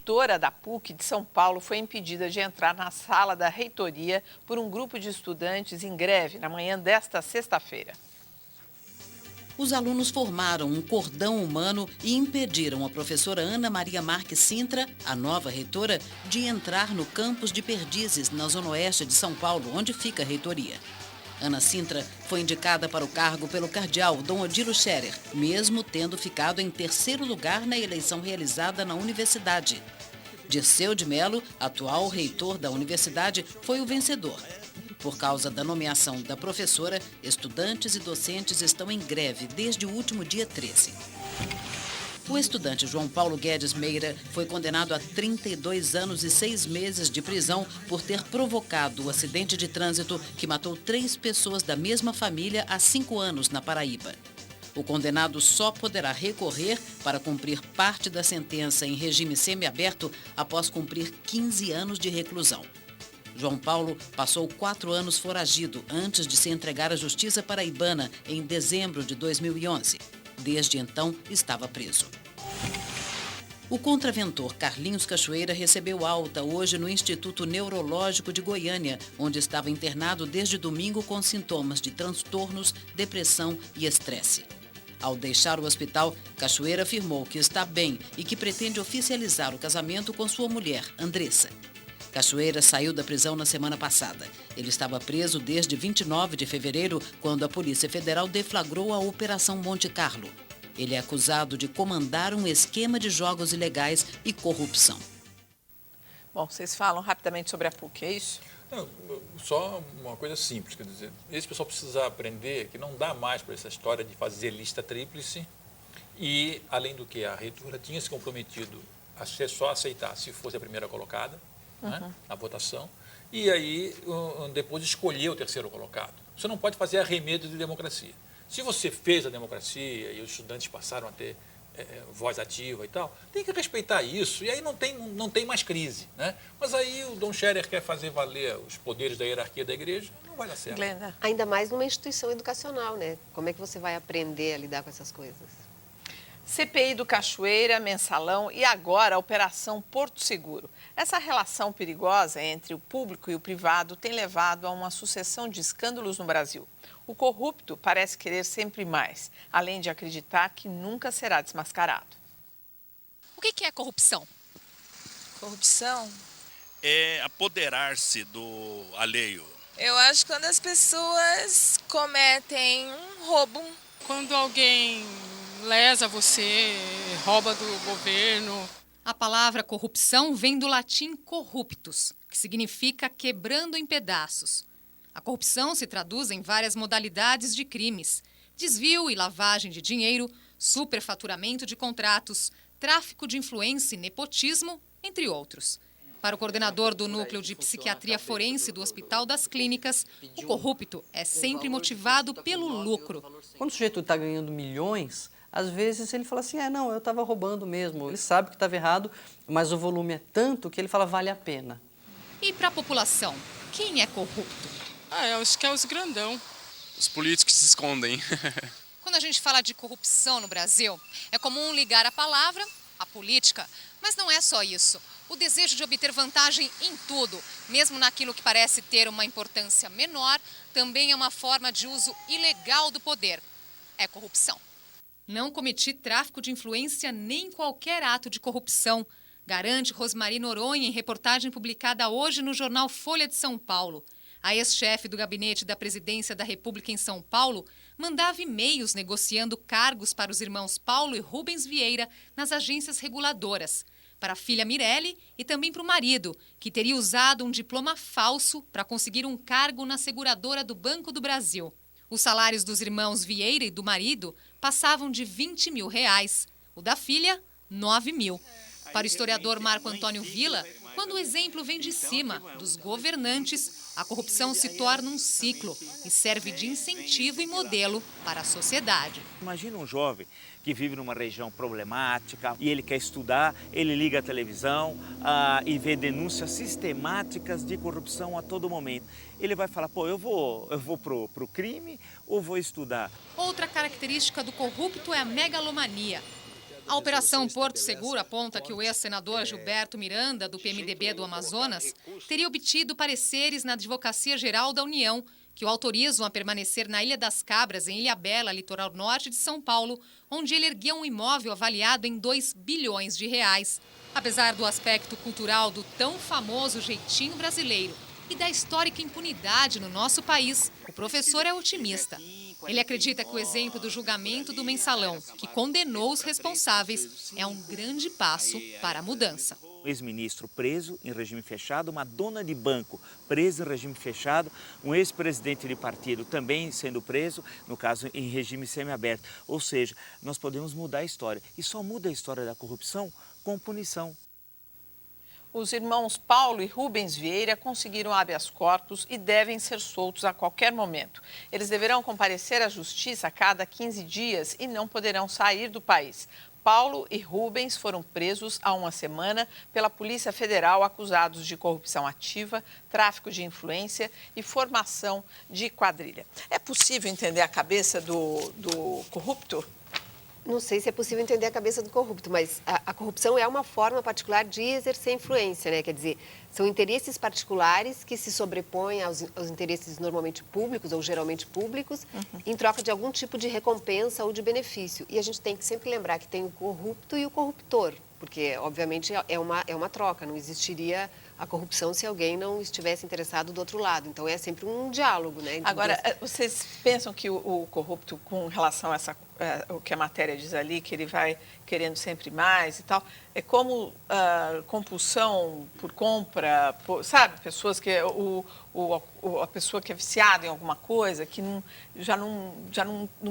reitora da PUC de São Paulo foi impedida de entrar na sala da reitoria por um grupo de estudantes em greve na manhã desta sexta-feira. Os alunos formaram um cordão humano e impediram a professora Ana Maria Marques Sintra, a nova reitora, de entrar no campus de Perdizes, na zona oeste de São Paulo, onde fica a reitoria. Ana Sintra foi indicada para o cargo pelo cardeal Dom Odilo Scherer, mesmo tendo ficado em terceiro lugar na eleição realizada na universidade. Dirceu de Mello, atual reitor da universidade, foi o vencedor. Por causa da nomeação da professora, estudantes e docentes estão em greve desde o último dia 13. O estudante João Paulo Guedes Meira foi condenado a 32 anos e 6 meses de prisão por ter provocado o acidente de trânsito que matou 3 pessoas da mesma família há 5 anos na Paraíba. O condenado só poderá recorrer para cumprir parte da sentença em regime semiaberto após cumprir 15 anos de reclusão. João Paulo passou 4 anos foragido antes de se entregar à Justiça Paraibana em dezembro de 2011. Desde então, estava preso. O contraventor Carlinhos Cachoeira recebeu alta hoje no Instituto Neurológico de Goiânia, onde estava internado desde domingo com sintomas de transtornos, depressão e estresse. Ao deixar o hospital, Cachoeira afirmou que está bem e que pretende oficializar o casamento com sua mulher, Andressa. Cachoeira saiu da prisão na semana passada. Ele estava preso desde 29 de fevereiro, quando a Polícia Federal deflagrou a Operação Monte Carlo. Ele é acusado de comandar um esquema de jogos ilegais e corrupção. Bom, vocês falam rapidamente sobre a PUC, é isso? Não, só uma coisa simples, quer dizer, esse pessoal precisa aprender que não dá mais para essa história de fazer lista tríplice e, além do que, a reitora tinha se comprometido a só aceitar se fosse a primeira colocada, né, na votação, e aí depois escolher o terceiro colocado. Você não pode fazer arremedo de democracia. Se você fez a democracia e os estudantes passaram a ter voz ativa e tal, tem que respeitar isso, e aí não tem mais crise, né? Mas aí o Dom Scherer quer fazer valer os poderes da hierarquia da igreja, não vai dar certo. Glenda. Ainda mais numa instituição educacional, né? Como é que você vai aprender a lidar com essas coisas? CPI do Cachoeira, Mensalão e agora a Operação Porto Seguro. Essa relação perigosa entre o público e o privado tem levado a uma sucessão de escândalos no Brasil. O corrupto parece querer sempre mais, além de acreditar que nunca será desmascarado. O que é corrupção? Corrupção? É apoderar-se do alheio. Eu acho que quando as pessoas cometem um roubo. Quando alguém lesa você, rouba do governo. A palavra corrupção vem do latim corruptus, que significa quebrando em pedaços. A corrupção se traduz em várias modalidades de crimes: desvio e lavagem de dinheiro, superfaturamento de contratos, tráfico de influência e nepotismo, entre outros. Para o coordenador do Núcleo de Psiquiatria Forense do Hospital das Clínicas, o corrupto é sempre motivado pelo lucro. Quando o sujeito está ganhando milhões, às vezes ele fala assim, não, eu estava roubando mesmo. Ele sabe que estava errado, mas o volume é tanto que ele fala, vale a pena. E para a população, quem é corrupto? Eu acho que é os grandão. Os políticos se escondem. Quando a gente fala de corrupção no Brasil, é comum ligar a palavra à política, mas não é só isso. O desejo de obter vantagem em tudo, mesmo naquilo que parece ter uma importância menor, também é uma forma de uso ilegal do poder. É corrupção. Não cometi tráfico de influência nem qualquer ato de corrupção, garante Rosmary Noronha em reportagem publicada hoje no jornal Folha de São Paulo. A ex-chefe do gabinete da Presidência da República em São Paulo mandava e-mails negociando cargos para os irmãos Paulo e Rubens Vieira nas agências reguladoras, para a filha Mirelle e também para o marido, que teria usado um diploma falso para conseguir um cargo na seguradora do Banco do Brasil. Os salários dos irmãos Vieira e do marido passavam de R$20 mil. O da filha, R$9 mil. Para o historiador Marco Antônio Villa, quando o exemplo vem de cima, dos governantes, a corrupção se torna um ciclo e serve de incentivo e modelo para a sociedade. Imagina um jovem que vive numa região problemática e ele quer estudar, ele liga a televisão e vê denúncias sistemáticas de corrupção a todo momento. Ele vai falar, eu vou pro crime ou vou estudar? Outra característica do corrupto é a megalomania. A Operação Porto Seguro aponta que o ex-senador Gilberto Miranda, do PMDB do Amazonas, teria obtido pareceres na Advocacia Geral da União, que o autorizam a permanecer na Ilha das Cabras, em Ilhabela, litoral norte de São Paulo, onde ele erguia um imóvel avaliado em 2 bilhões de reais. Apesar do aspecto cultural do tão famoso jeitinho brasileiro e da histórica impunidade no nosso país, o professor é otimista. Ele acredita que o exemplo do julgamento do Mensalão, que condenou os responsáveis, é um grande passo para a mudança. Um ex-ministro preso em regime fechado, uma dona de banco presa em regime fechado, um ex-presidente de partido também sendo preso, no caso em regime semiaberto. Ou seja, nós podemos mudar a história. E só muda a história da corrupção com punição. Os irmãos Paulo e Rubens Vieira conseguiram habeas corpus e devem ser soltos a qualquer momento. Eles deverão comparecer à justiça a cada 15 dias e não poderão sair do país. Paulo e Rubens foram presos há uma semana pela Polícia Federal, acusados de corrupção ativa, tráfico de influência e formação de quadrilha. É possível entender a cabeça do corrupto? Não sei se é possível entender a cabeça do corrupto, mas a corrupção é uma forma particular de exercer influência, né? Quer dizer, são interesses particulares que se sobrepõem aos interesses normalmente públicos ou geralmente públicos, em troca de algum tipo de recompensa ou de benefício. E a gente tem que sempre lembrar que tem o corrupto e o corruptor, porque, obviamente, é uma troca, não existiria a corrupção se alguém não estivesse interessado do outro lado. Então, é sempre um diálogo, né? Agora, vocês pensam que o corrupto, com relação a o que a matéria diz ali, que ele vai querendo sempre mais e tal, é como compulsão por compra, sabe? Pessoas que a pessoa que é viciada em alguma coisa, que já não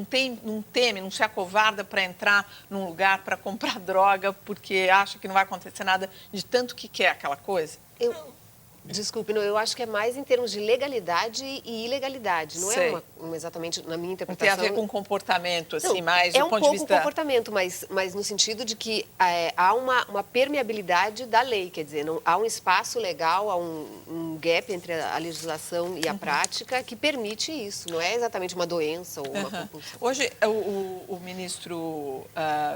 teme, não se acovarda para entrar num lugar para comprar droga porque acha que não vai acontecer nada de tanto que quer aquela coisa? Desculpe, não, eu acho que é mais em termos de legalidade e ilegalidade. Não Sei. é exatamente, na minha Não interpretação... tem a ver com comportamento, assim, Não, mais é do um ponto pouco de vista... comportamento, mas no sentido de que há uma permeabilidade da lei, quer dizer, não, há um espaço legal, há um gap entre a legislação e a prática que permite isso. Não é exatamente uma doença ou uma compulsão. Hoje, o ministro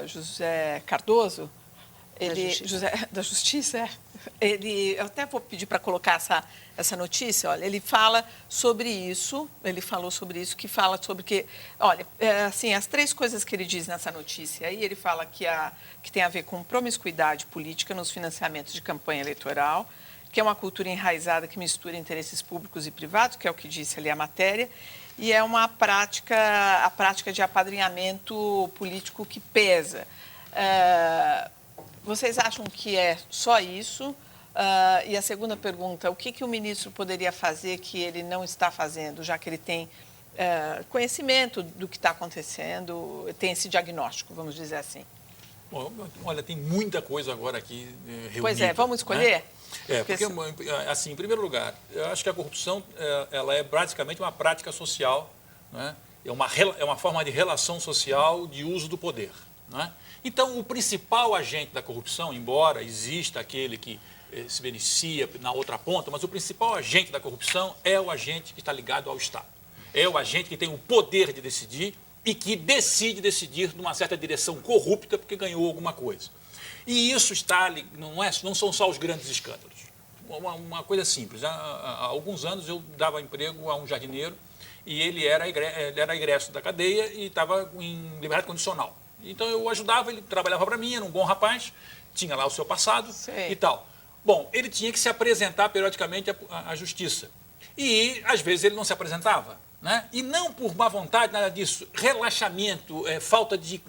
José Cardoso, da Justiça, eu até vou pedir para colocar essa notícia, olha, ele fala sobre isso, que fala sobre que, olha, assim, as 3 coisas que ele diz nessa notícia aí, ele fala que tem a ver com promiscuidade política nos financiamentos de campanha eleitoral, que é uma cultura enraizada que mistura interesses públicos e privados, que é o que disse ali a matéria, e é a prática de apadrinhamento político que pesa. Vocês acham que é só isso? E a segunda pergunta, o que o ministro poderia fazer que ele não está fazendo, já que ele tem conhecimento do que está acontecendo, tem esse diagnóstico, vamos dizer assim? Bom, olha, tem muita coisa agora aqui reunida. Pois é, vamos escolher? Né? Porque, assim, em primeiro lugar, eu acho que a corrupção ela é basicamente uma prática social, né? É uma forma de relação social de uso do poder. Né? Então, o principal agente da corrupção, embora exista aquele que se beneficia na outra ponta, mas o principal agente da corrupção é o agente que está ligado ao Estado. É o agente que tem o poder de decidir e que decide decidir numa certa direção corrupta porque ganhou alguma coisa. E isso não são só os grandes escândalos. Uma coisa simples. Há alguns anos eu dava emprego a um jardineiro e ele era egresso da cadeia e estava em liberdade condicional. Então eu ajudava, ele trabalhava para mim, era um bom rapaz, tinha lá o seu passado e tal. Bom, ele tinha que se apresentar periodicamente à justiça. E às vezes ele não se apresentava. Né? E não por má vontade, nada disso, relaxamento, falta de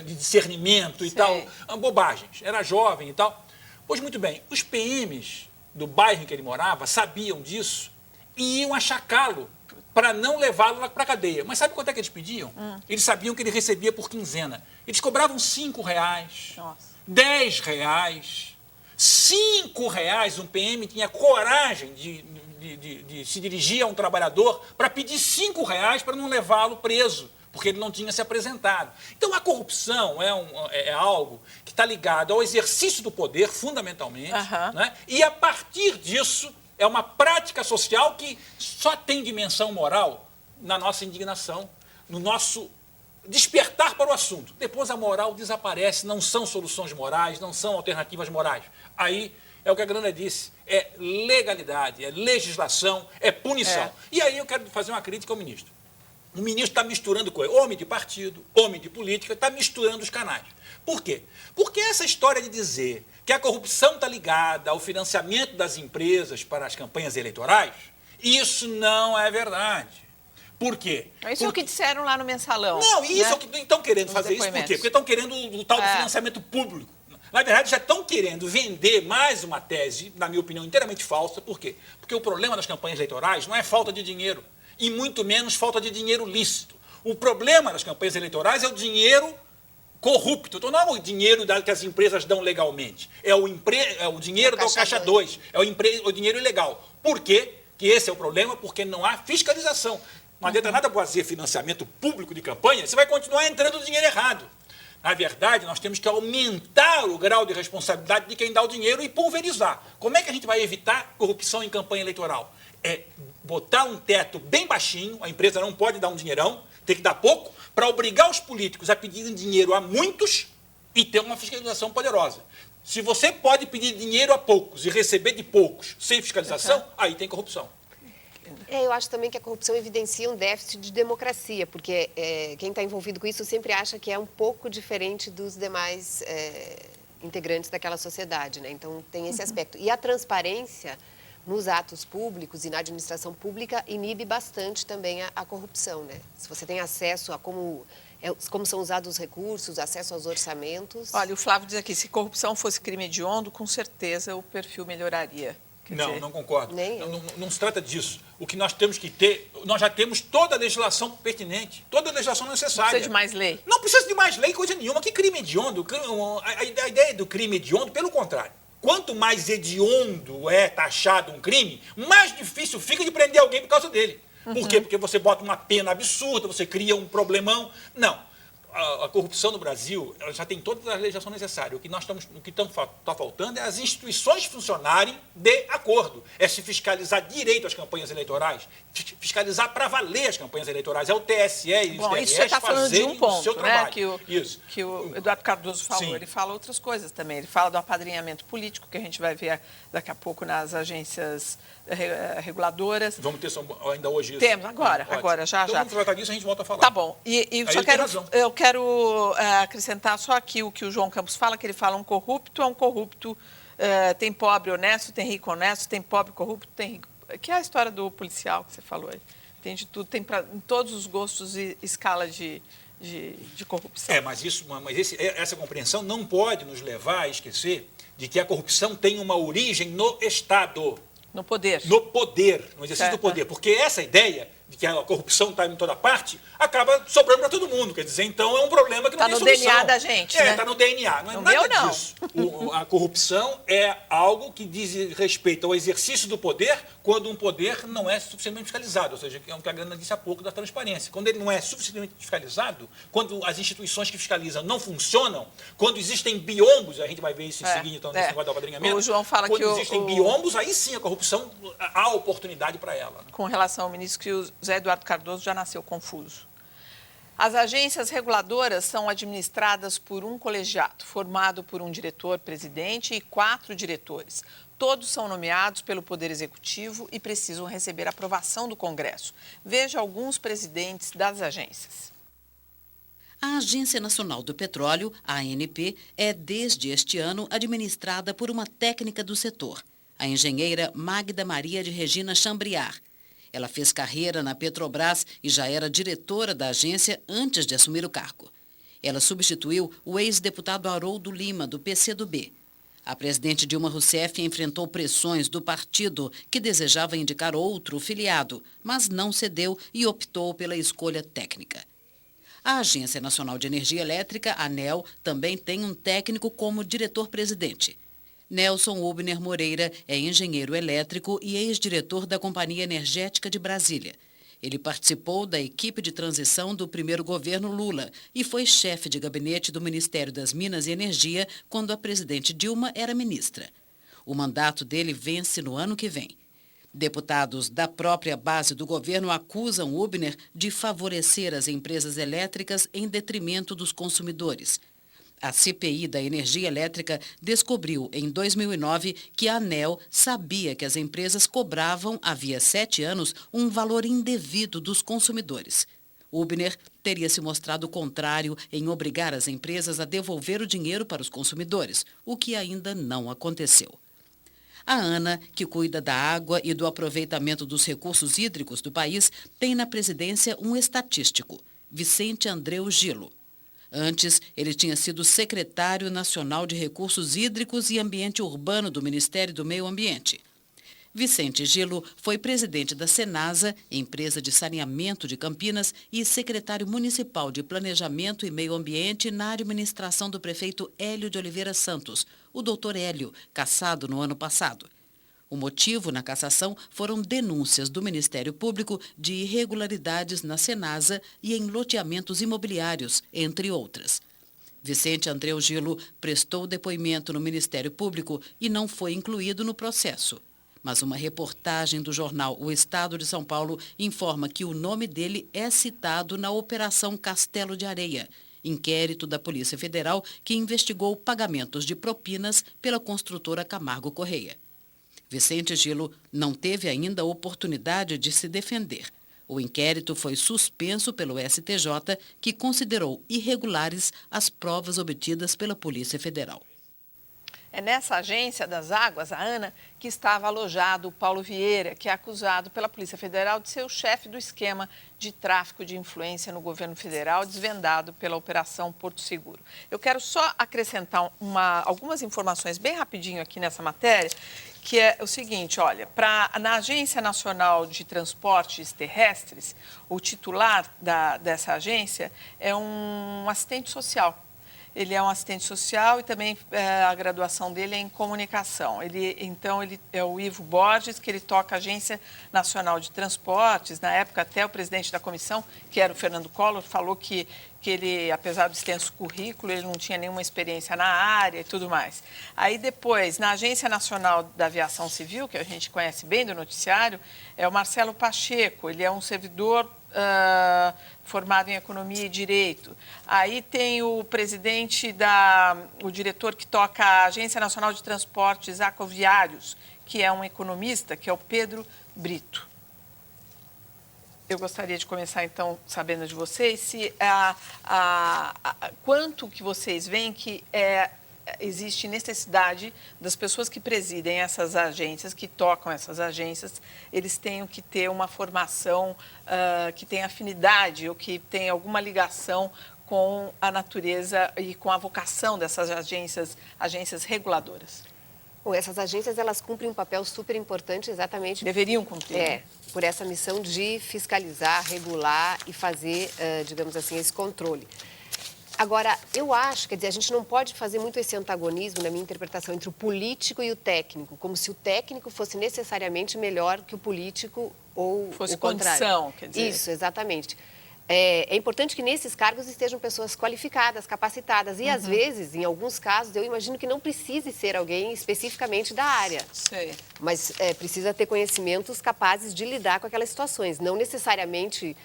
discernimento e tal, bobagens. Era jovem e tal. Pois muito bem, os PMs do bairro em que ele morava sabiam disso e iam achacá-lo para não levá-lo para a cadeia. Mas sabe quanto é que eles pediam? Eles sabiam que ele recebia por quinzena. Eles cobravam R$5, R$10, R$5. Um PM tinha coragem de se dirigir a um trabalhador para pedir R$5 para não levá-lo preso, porque ele não tinha se apresentado. Então, a corrupção é algo que está ligado ao exercício do poder, fundamentalmente, né? E, a partir disso, é uma prática social que só tem dimensão moral na nossa indignação, no nosso despertar para o assunto. Depois a moral desaparece, não são soluções morais, não são alternativas morais. Aí é o que a Grana disse, é legalidade, é legislação, é punição. E aí eu quero fazer uma crítica ao ministro. O ministro está misturando coisas. Homem de partido, homem de política, está misturando os canais. Por quê? Porque essa história de dizer que a corrupção está ligada ao financiamento das empresas para as campanhas eleitorais, isso não é verdade. Por quê? Isso é o que disseram lá no Mensalão. Não, isso é o que estão querendo fazer isso. Por quê? Porque estão querendo o tal do financiamento público. Na verdade, já estão querendo vender mais uma tese, na minha opinião, inteiramente falsa. Por quê? Porque o problema das campanhas eleitorais não é falta de dinheiro, e muito menos falta de dinheiro lícito. O problema das campanhas eleitorais é o dinheiro corrupto. Então, não é o dinheiro que as empresas dão legalmente, é o dinheiro do Caixa 2, é o dinheiro ilegal. Por quê? Que esse é o problema? Porque não há fiscalização. Não adianta nada fazer financiamento público de campanha, você vai continuar entrando o dinheiro errado. Na verdade, nós temos que aumentar o grau de responsabilidade de quem dá o dinheiro e pulverizar. Como é que a gente vai evitar corrupção em campanha eleitoral? É botar um teto bem baixinho, a empresa não pode dar um dinheirão, tem que dar pouco, para obrigar os políticos a pedirem dinheiro a muitos e ter uma fiscalização poderosa. Se você pode pedir dinheiro a poucos e receber de poucos sem fiscalização, aí tem corrupção. Eu acho também que a corrupção evidencia um déficit de democracia, porque quem está envolvido com isso sempre acha que é um pouco diferente dos demais integrantes daquela sociedade, né? Então, tem esse aspecto. E a transparência nos atos públicos e na administração pública inibe bastante também a corrupção, né? Se você tem acesso a como são usados os recursos, acesso aos orçamentos... Olha, o Flávio diz aqui, se corrupção fosse crime hediondo, com certeza o perfil melhoraria. Não concordo. Não se trata disso. O que nós temos que ter, nós já temos toda a legislação pertinente, toda a legislação necessária. Não precisa de mais lei? Não precisa de mais lei, coisa nenhuma. Que crime hediondo? A ideia do crime hediondo, pelo contrário. Quanto mais hediondo é taxado um crime, mais difícil fica de prender alguém por causa dele. Por quê? Porque você bota uma pena absurda, você cria um problemão. Não. A corrupção no Brasil, ela já tem toda a legislação necessária. O que está faltando é as instituições funcionarem de acordo. É se fiscalizar direito as campanhas eleitorais, fiscalizar para valer as campanhas eleitorais. É o TSE e os TREs isso você está falando de um ponto, seu trabalho. Que o Eduardo Cardoso falou. Sim. Ele fala outras coisas também. Ele fala do apadrinhamento político, que a gente vai ver daqui a pouco nas agências reguladoras. Vamos ter ainda hoje isso? Temos, agora, já. Então, vamos tratar disso e a gente volta a falar. Tá bom. E eu quero acrescentar só aqui o que o João Campos fala, que ele fala um corrupto é um corrupto, tem pobre honesto, tem rico honesto, tem pobre corrupto, tem rico... Que é a história do policial que você falou aí. Tem de tudo, tem em todos os gostos e escala de corrupção. Mas essa compreensão não pode nos levar a esquecer de que a corrupção tem uma origem no Estado. No poder. No exercício do poder. Porque essa ideia de que a corrupção está em toda parte, acaba sobrando para todo mundo. Quer dizer, então é um problema que não tem solução. Está no DNA da gente, né? Está no DNA. Não é nada disso. A corrupção é algo que diz respeito ao exercício do poder quando um poder não é suficientemente fiscalizado. Ou seja, é o que a Grana disse há pouco da transparência. Quando ele não é suficientemente fiscalizado, quando as instituições que fiscalizam não funcionam, quando existem biombos, a gente vai ver isso em seguida, então, nesse negócio do apadrinhamento. O João fala quando existem biombos, aí sim a corrupção há oportunidade para ela. Né? Com relação ao ministro, que o Zé Eduardo Cardoso já nasceu confuso. As agências reguladoras são administradas por um colegiado, formado por um diretor-presidente e 4 diretores. Todos são nomeados pelo Poder Executivo e precisam receber aprovação do Congresso. Veja alguns presidentes das agências. A Agência Nacional do Petróleo, a ANP, é desde este ano administrada por uma técnica do setor, a engenheira Magda Maria de Regina Chambriard. Ela fez carreira na Petrobras e já era diretora da agência antes de assumir o cargo. Ela substituiu o ex-deputado Haroldo Lima, do PCdoB. A presidente Dilma Rousseff enfrentou pressões do partido, que desejava indicar outro filiado, mas não cedeu e optou pela escolha técnica. A Agência Nacional de Energia Elétrica, a ANEEL, também tem um técnico como diretor-presidente. Nelson Ubner Moreira é engenheiro elétrico e ex-diretor da Companhia Energética de Brasília. Ele participou da equipe de transição do primeiro governo Lula e foi chefe de gabinete do Ministério das Minas e Energia quando a presidente Dilma era ministra. O mandato dele vence no ano que vem. Deputados da própria base do governo acusam Hübner de favorecer as empresas elétricas em detrimento dos consumidores. A CPI da energia elétrica descobriu em 2009 que a ANEEL sabia que as empresas cobravam, havia 7 anos, um valor indevido dos consumidores. Hübner teria se mostrado contrário em obrigar as empresas a devolver o dinheiro para os consumidores, o que ainda não aconteceu. A ANA, que cuida da água e do aproveitamento dos recursos hídricos do país, tem na presidência um estatístico, Vicente Andreu Gilo. Antes, ele tinha sido secretário nacional de Recursos Hídricos e Ambiente Urbano do Ministério do Meio Ambiente. Vicente Gilo foi presidente da Senasa, empresa de saneamento de Campinas, e secretário municipal de Planejamento e Meio Ambiente na administração do prefeito Hélio de Oliveira Santos, o doutor Hélio, cassado no ano passado. O motivo na cassação foram denúncias do Ministério Público de irregularidades na Senasa e em loteamentos imobiliários, entre outras. Vicente Andreu Gilo prestou depoimento no Ministério Público e não foi incluído no processo. Mas uma reportagem do jornal O Estado de São Paulo informa que o nome dele é citado na Operação Castelo de Areia, inquérito da Polícia Federal que investigou pagamentos de propinas pela construtora Camargo Correia. Vicente Gilo não teve ainda oportunidade de se defender. O inquérito foi suspenso pelo STJ, que considerou irregulares as provas obtidas pela Polícia Federal. É nessa agência das águas, a ANA, que estava alojado o Paulo Vieira, que é acusado pela Polícia Federal de ser o chefe do esquema de tráfico de influência no governo federal, desvendado pela Operação Porto Seguro. Eu quero só acrescentar algumas informações bem rapidinho aqui nessa matéria, que é o seguinte, olha, na Agência Nacional de Transportes Terrestres, o titular dessa agência é um assistente social. Ele é um assistente social e também a graduação dele é em comunicação. Ele é o Ivo Borges, que ele toca a Agência Nacional de Transportes. Na época, até o presidente da comissão, que era o Fernando Collor, falou que ele, apesar do extenso currículo, ele não tinha nenhuma experiência na área e tudo mais. Aí depois, na Agência Nacional da Aviação Civil, que a gente conhece bem do noticiário, é o Marcelo Pacheco. Ele é um servidor formado em Economia e Direito. Aí tem o presidente, o diretor que toca a Agência Nacional de Transportes Aquaviários, que é um economista, que é o Pedro Brito. Eu gostaria de começar, então, sabendo de vocês, se quanto que vocês veem que existe necessidade das pessoas que presidem essas agências, que tocam essas agências, eles tenham que ter uma formação que tenha afinidade ou que tenha alguma ligação com a natureza e com a vocação dessas agências reguladoras. Bom, essas agências, elas cumprem um papel super importante exatamente... Deveriam cumprir. Por essa missão de fiscalizar, regular e fazer, digamos assim, esse controle. Agora, eu acho, quer dizer, a gente não pode fazer muito esse antagonismo, na minha interpretação, entre o político e o técnico, como se o técnico fosse necessariamente melhor que o político ou fosse o contrário. Condição, quer dizer. Isso, exatamente. É importante que nesses cargos estejam pessoas qualificadas, capacitadas e, às vezes, em alguns casos, eu imagino que não precise ser alguém especificamente da área. Sei. Mas precisa ter conhecimentos capazes de lidar com aquelas situações, não necessariamente...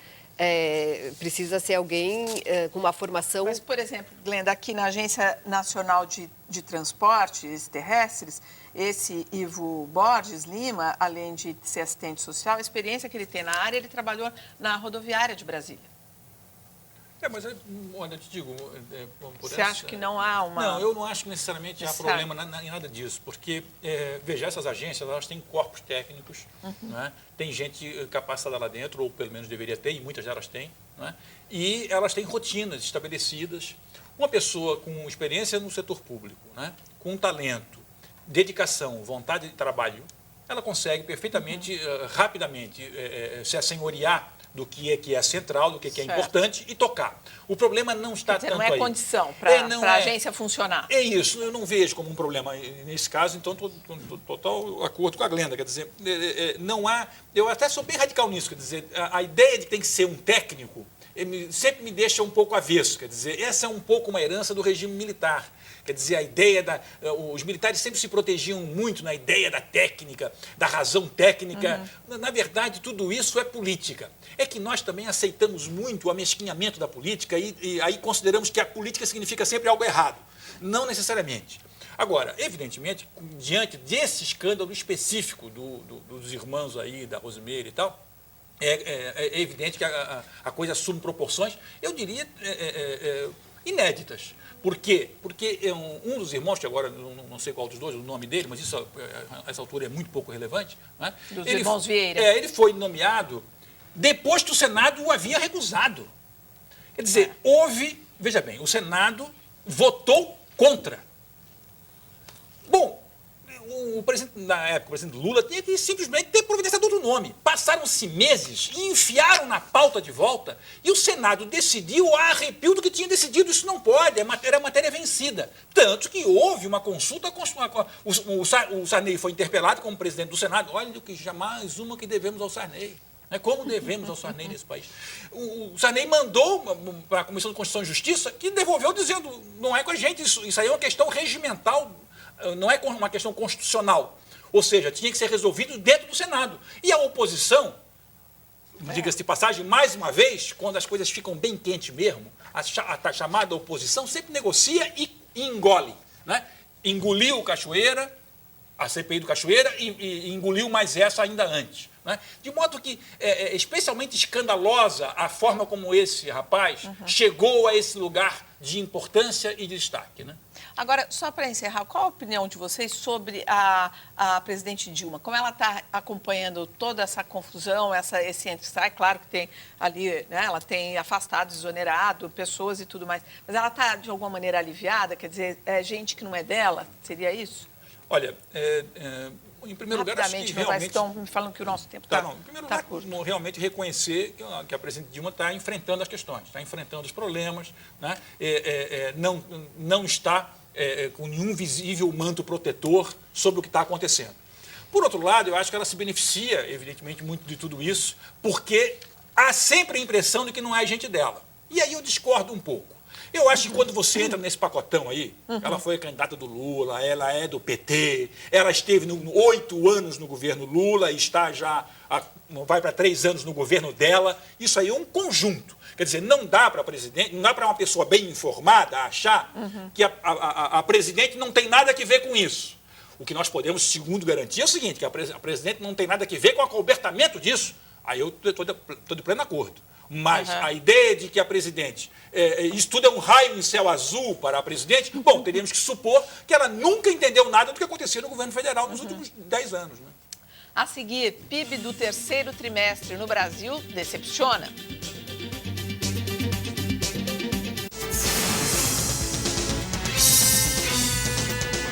precisa ser alguém com uma formação... Mas, por exemplo, Glenda, aqui na Agência Nacional de Transportes Terrestres, esse Ivo Borges Lima, além de ser assistente social, a experiência que ele tem na área, ele trabalhou na rodoviária de Brasília. Mas olha, eu te digo... Você acha que não há uma... Não, eu não acho que necessariamente há problema em nada disso, porque, veja, essas agências, elas têm corpos técnicos, né? Tem gente capacitada lá dentro, ou pelo menos deveria ter, e muitas delas têm, né? E elas têm rotinas estabelecidas. Uma pessoa com experiência no setor público, né? Com talento, dedicação, vontade de trabalho, ela consegue perfeitamente, rapidamente, se assenhorear do que é central, do que é importante e tocar. O problema não está tanto aí. Não é condição para a agência funcionar. É isso, eu não vejo como um problema nesse caso, então estou total acordo com a Glenda, quer dizer, não há, eu até sou bem radical nisso, quer dizer, a ideia de que tem que ser um técnico sempre me deixa um pouco avesso, quer dizer, essa é um pouco uma herança do regime militar. Quer dizer, a ideia os militares sempre se protegiam muito na ideia da técnica, da razão técnica. Na verdade, tudo isso é política. É que nós também aceitamos muito o amesquinhamento da política e aí consideramos que a política significa sempre algo errado. Não necessariamente. Agora, evidentemente, diante desse escândalo específico dos irmãos aí, da Rosemary e tal, é evidente que a coisa assume proporções, eu diria, inéditas. Por quê? Porque um dos irmãos, que agora não sei qual dos dois, o nome dele, mas isso a essa altura é muito pouco relevante. Né? Dos irmãos Vieira. Ele foi nomeado depois que o Senado o havia recusado. Quer dizer, veja bem, o Senado votou contra. Bom, o presidente, na época, o presidente Lula tinha que simplesmente ter providenciado outro nome. Passaram-se meses e enfiaram na pauta de volta e o Senado decidiu a arrepio do que tinha decidido. Isso não pode, era matéria vencida. Tanto que houve uma consulta, o Sarney foi interpelado como presidente do Senado. Olha, o que jamais uma que devemos ao Sarney. Como devemos ao Sarney nesse país. O Sarney mandou para a Comissão de Constituição e Justiça que devolveu dizendo, não é com a gente, isso aí é uma questão regimental, não é uma questão constitucional. Ou seja, tinha que ser resolvido dentro do Senado. E a oposição, diga-se de passagem, mais uma vez, quando as coisas ficam bem quentes mesmo, a chamada oposição sempre negocia e engole. Né? Engoliu o Cachoeira, a CPI do Cachoeira, e engoliu mais essa ainda antes. Né? De modo que é especialmente escandalosa a forma como esse rapaz chegou a esse lugar de importância e de destaque. Né? Agora, só para encerrar, qual a opinião de vocês sobre a presidente Dilma? Como ela está acompanhando toda essa confusão, esse entra-sai? Claro que tem ali, né, ela tem afastado, exonerado, pessoas e tudo mais, mas ela está, de alguma maneira, aliviada? Quer dizer, é gente que não é dela? Seria isso? Olha, em primeiro lugar, acho que realmente... estão me falando que o nosso tempo está em primeiro lugar, realmente reconhecer que a presidente Dilma está enfrentando as questões, está enfrentando os problemas, né? Não está com nenhum visível manto protetor sobre o que está acontecendo. Por outro lado, eu acho que ela se beneficia, evidentemente, muito de tudo isso, porque há sempre a impressão de que não é gente dela. E aí eu discordo um pouco. Eu acho que quando você entra nesse pacotão aí, ela foi candidata do Lula, ela é do PT, ela esteve 8 anos no governo Lula e está já, vai para 3 anos no governo dela, isso aí é um conjunto. Quer dizer, não dá para presidente, não dá para uma pessoa bem informada achar que a presidente não tem nada a ver com isso. O que nós podemos, segundo, garantir é o seguinte, que a presidente não tem nada a ver com o acobertamento disso. Aí eu estou de pleno acordo. Mas a ideia de que a presidente, isso tudo é um raio em céu azul para a presidente, bom, teríamos que supor que ela nunca entendeu nada do que acontecia no governo federal nos últimos 10 anos. Né? A seguir, PIB do terceiro trimestre no Brasil decepciona.